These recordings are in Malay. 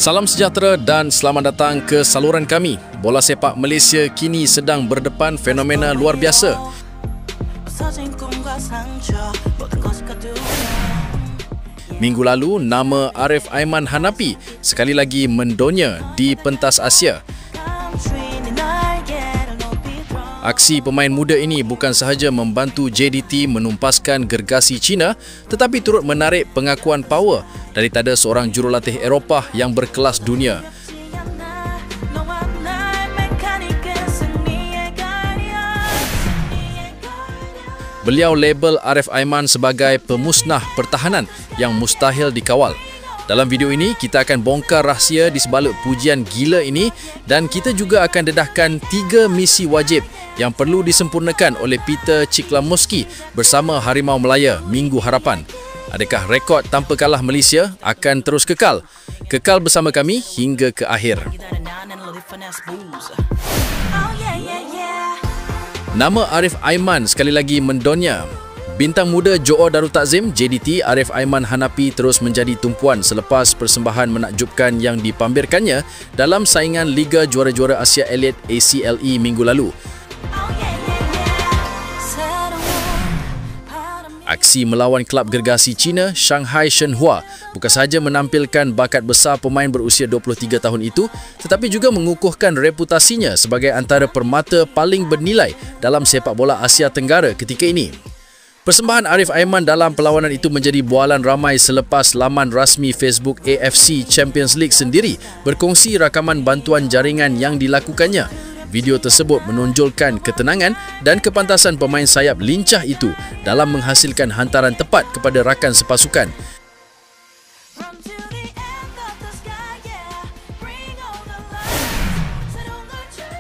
Salam sejahtera dan selamat datang ke saluran kami. Bola sepak Malaysia kini sedang berdepan fenomena luar biasa. Minggu lalu, nama Arif Aiman Hanapi sekali lagi mendonya di pentas Asia. Aksi pemain muda ini bukan sahaja membantu JDT menumpaskan gergasi China, tetapi turut menarik pengakuan power daripada seorang jurulatih Eropah yang berkelas dunia. Beliau label Arif Aiman sebagai pemusnah pertahanan yang mustahil dikawal. Dalam video ini, kita akan bongkar rahsia di sebalik pujian gila ini dan kita juga akan dedahkan 3 misi wajib yang perlu disempurnakan oleh Peter Ciklamoski bersama Harimau Melaya Minggu Harapan. Adakah rekod tanpa kalah Malaysia akan terus kekal? Kekal bersama kami hingga ke akhir. Nama Arif Aiman sekali lagi mendonya. Bintang muda Johor Darul Takzim JDT Arif Aiman Hanapi terus menjadi tumpuan selepas persembahan menakjubkan yang dipamerkannya dalam saingan Liga Juara-Juara Asia Elite ACLE minggu lalu. Aksi melawan kelab gergasi China Shanghai Shenhua bukan sahaja menampilkan bakat besar pemain berusia 23 tahun itu, tetapi juga mengukuhkan reputasinya sebagai antara permata paling bernilai dalam sepak bola Asia Tenggara ketika ini. Persembahan Arif Aiman dalam perlawanan itu menjadi bualan ramai selepas laman rasmi Facebook AFC Champions League sendiri berkongsi rakaman bantuan jaringan yang dilakukannya. Video tersebut menonjolkan ketenangan dan kepantasan pemain sayap lincah itu dalam menghasilkan hantaran tepat kepada rakan sepasukan.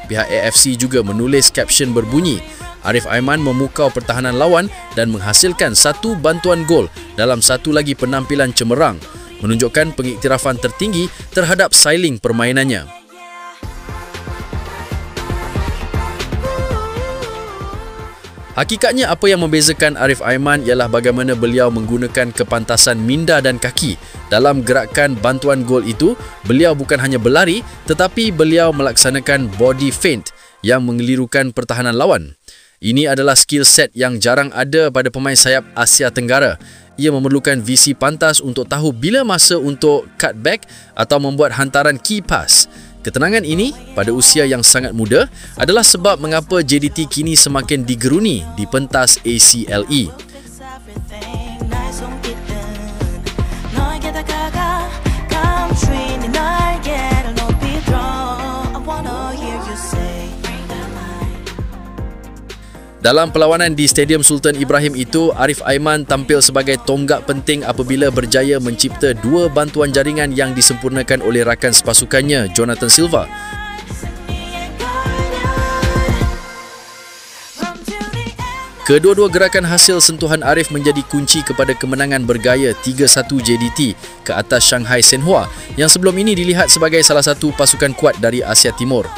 Pihak AFC juga menulis caption berbunyi, Arif Aiman memukau pertahanan lawan dan menghasilkan satu bantuan gol dalam satu lagi penampilan cemerlang, menunjukkan pengiktirafan tertinggi terhadap sailing permainannya. Hakikatnya apa yang membezakan Arif Aiman ialah bagaimana beliau menggunakan kepantasan minda dan kaki. Dalam gerakan bantuan gol itu, beliau bukan hanya berlari tetapi beliau melaksanakan body feint yang mengelirukan pertahanan lawan. Ini adalah skill set yang jarang ada pada pemain sayap Asia Tenggara. Ia memerlukan visi pantas untuk tahu bila masa untuk cut back atau membuat hantaran key pass. Ketenangan ini pada usia yang sangat muda adalah sebab mengapa JDT kini semakin digeruni di pentas ACLE. Dalam perlawanan di Stadium Sultan Ibrahim itu, Arif Aiman tampil sebagai tonggak penting apabila berjaya mencipta 2 bantuan jaringan yang disempurnakan oleh rakan sepasukannya, Jonathan Silva. Kedua-dua gerakan hasil sentuhan Arif menjadi kunci kepada kemenangan bergaya 3-1 JDT ke atas Shanghai Shenhua yang sebelum ini dilihat sebagai salah satu pasukan kuat dari Asia Timur.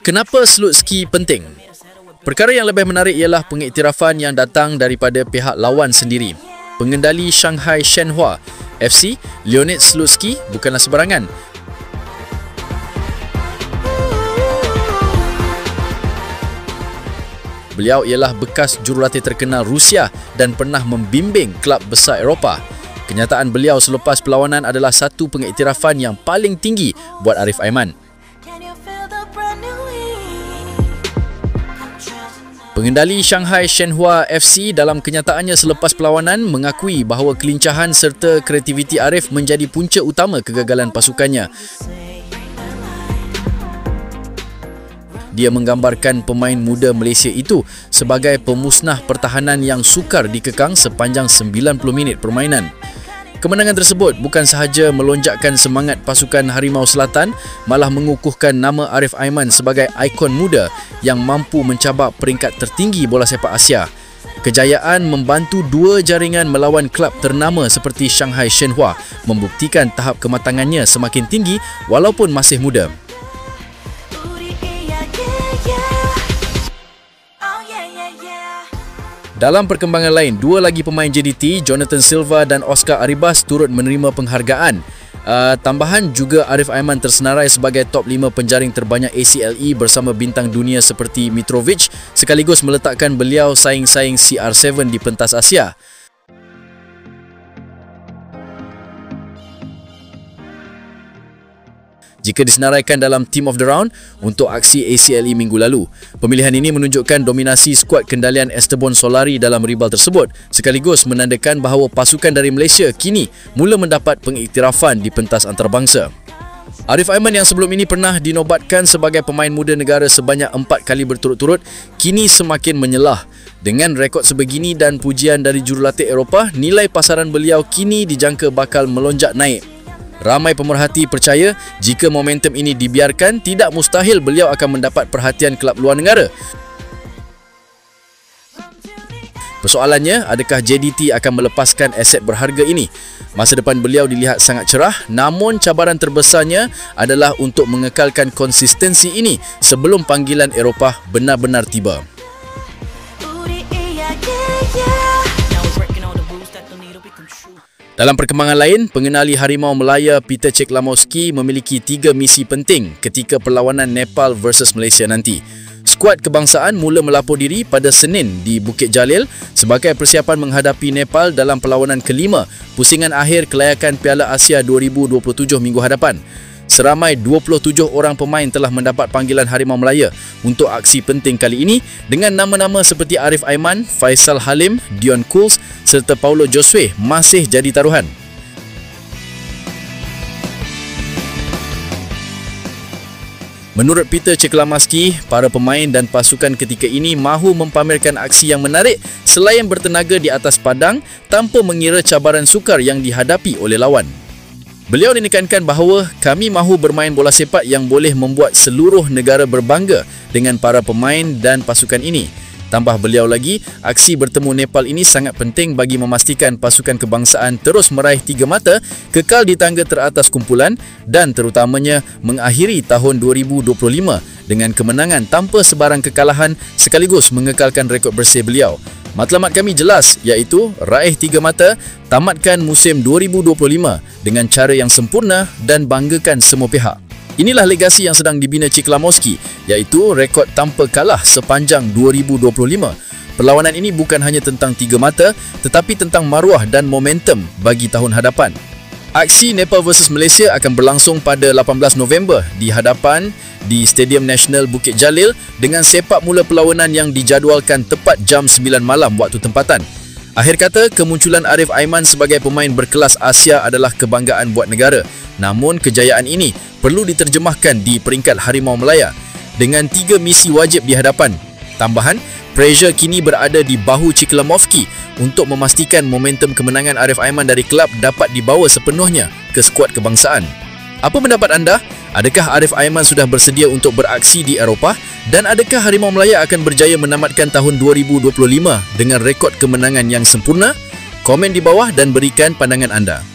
Kenapa Slutsky penting? Perkara yang lebih menarik ialah pengiktirafan yang datang daripada pihak lawan sendiri. Pengendali Shanghai Shenhua FC, Leonid Slutsky bukanlah sebarangan. Beliau ialah bekas jurulatih terkenal Rusia dan pernah membimbing kelab besar Eropah. Kenyataan beliau selepas perlawanan adalah satu pengiktirafan yang paling tinggi buat Arif Aiman. Pengendali Shanghai Shenhua FC dalam kenyataannya selepas perlawanan mengakui bahawa kelincahan serta kreativiti Arif menjadi punca utama kegagalan pasukannya. Dia menggambarkan pemain muda Malaysia itu sebagai pemusnah pertahanan yang sukar dikekang sepanjang 90 minit permainan. Kemenangan tersebut bukan sahaja melonjakkan semangat pasukan Harimau Selatan, malah mengukuhkan nama Arif Aiman sebagai ikon muda yang mampu mencabar peringkat tertinggi bola sepak Asia. Kejayaan membantu 2 jaringan melawan kelab ternama seperti Shanghai Shenhua membuktikan tahap kematangannya semakin tinggi walaupun masih muda. Dalam perkembangan lain, dua lagi pemain JDT, Jonathan Silva dan Oscar Arribas turut menerima penghargaan. Tambahan juga Arif Aiman tersenarai sebagai top 5 penjaring terbanyak ACLE bersama bintang dunia seperti Mitrovic, sekaligus meletakkan beliau saing-saing CR7 di pentas Asia. Jika disenaraikan dalam Team of the Round untuk aksi ACLE minggu lalu. Pemilihan ini menunjukkan dominasi skuad kendalian Esteban Solari dalam rival tersebut, sekaligus menandakan bahawa pasukan dari Malaysia kini mula mendapat pengiktirafan di pentas antarabangsa. Arif Aiman yang sebelum ini pernah dinobatkan sebagai pemain muda negara sebanyak 4 kali berturut-turut, kini semakin menyelah. Dengan rekod sebegini dan pujian dari jurulatih Eropah, nilai pasaran beliau kini dijangka bakal melonjak naik. Ramai pemerhati percaya jika momentum ini dibiarkan, tidak mustahil beliau akan mendapat perhatian kelab luar negara. Persoalannya, adakah JDT akan melepaskan aset berharga ini? Masa depan beliau dilihat sangat cerah, namun cabaran terbesarnya adalah untuk mengekalkan konsistensi ini sebelum panggilan Eropah benar-benar tiba. Dalam perkembangan lain, pengenali Harimau Melaya Peter Ceklamowski memiliki 3 misi penting ketika perlawanan Nepal versus Malaysia nanti. Skuad kebangsaan mula melapor diri pada Senin di Bukit Jalil sebagai persiapan menghadapi Nepal dalam perlawanan kelima pusingan akhir kelayakan Piala Asia 2027 minggu hadapan. Seramai 27 orang pemain telah mendapat panggilan Harimau Melaya untuk aksi penting kali ini dengan nama-nama seperti Arif Aiman, Faisal Halim, Dion Kools serta Paulo Josue masih jadi taruhan. Menurut Peter Ceklamowski, para pemain dan pasukan ketika ini mahu mempamerkan aksi yang menarik selain bertenaga di atas padang tanpa mengira cabaran sukar yang dihadapi oleh lawan. Beliau menekankan bahawa kami mahu bermain bola sepak yang boleh membuat seluruh negara berbangga dengan para pemain dan pasukan ini. Tambah beliau lagi, aksi bertemu Nepal ini sangat penting bagi memastikan pasukan kebangsaan terus meraih 3 mata, kekal di tangga teratas kumpulan dan terutamanya mengakhiri tahun 2025 dengan kemenangan tanpa sebarang kekalahan sekaligus mengekalkan rekod bersih beliau. Matlamat kami jelas, iaitu raih 3 mata, tamatkan musim 2025 dengan cara yang sempurna dan banggakan semua pihak. Inilah legasi yang sedang dibina Ceklamowski, iaitu rekod tanpa kalah sepanjang 2025. Perlawanan ini bukan hanya tentang 3 mata, tetapi tentang maruah dan momentum bagi tahun hadapan. Aksi Nepal versus Malaysia akan berlangsung pada 18 November di hadapan di Stadium Nasional Bukit Jalil dengan sepak mula perlawanan yang dijadualkan tepat jam 9 malam waktu tempatan. Akhir kata, kemunculan Arif Aiman sebagai pemain berkelas Asia adalah kebanggaan buat negara. Namun, kejayaan ini perlu diterjemahkan di peringkat Harimau Melaya dengan 3 misi wajib di hadapan. Tambahan, pressure kini berada di bahu Ceklamowski untuk memastikan momentum kemenangan Arif Aiman dari kelab dapat dibawa sepenuhnya ke skuad kebangsaan. Apa pendapat anda? Adakah Arif Aiman sudah bersedia untuk beraksi di Eropah? Dan adakah Harimau Melaya akan berjaya menamatkan tahun 2025 dengan rekod kemenangan yang sempurna? Komen di bawah dan berikan pandangan anda.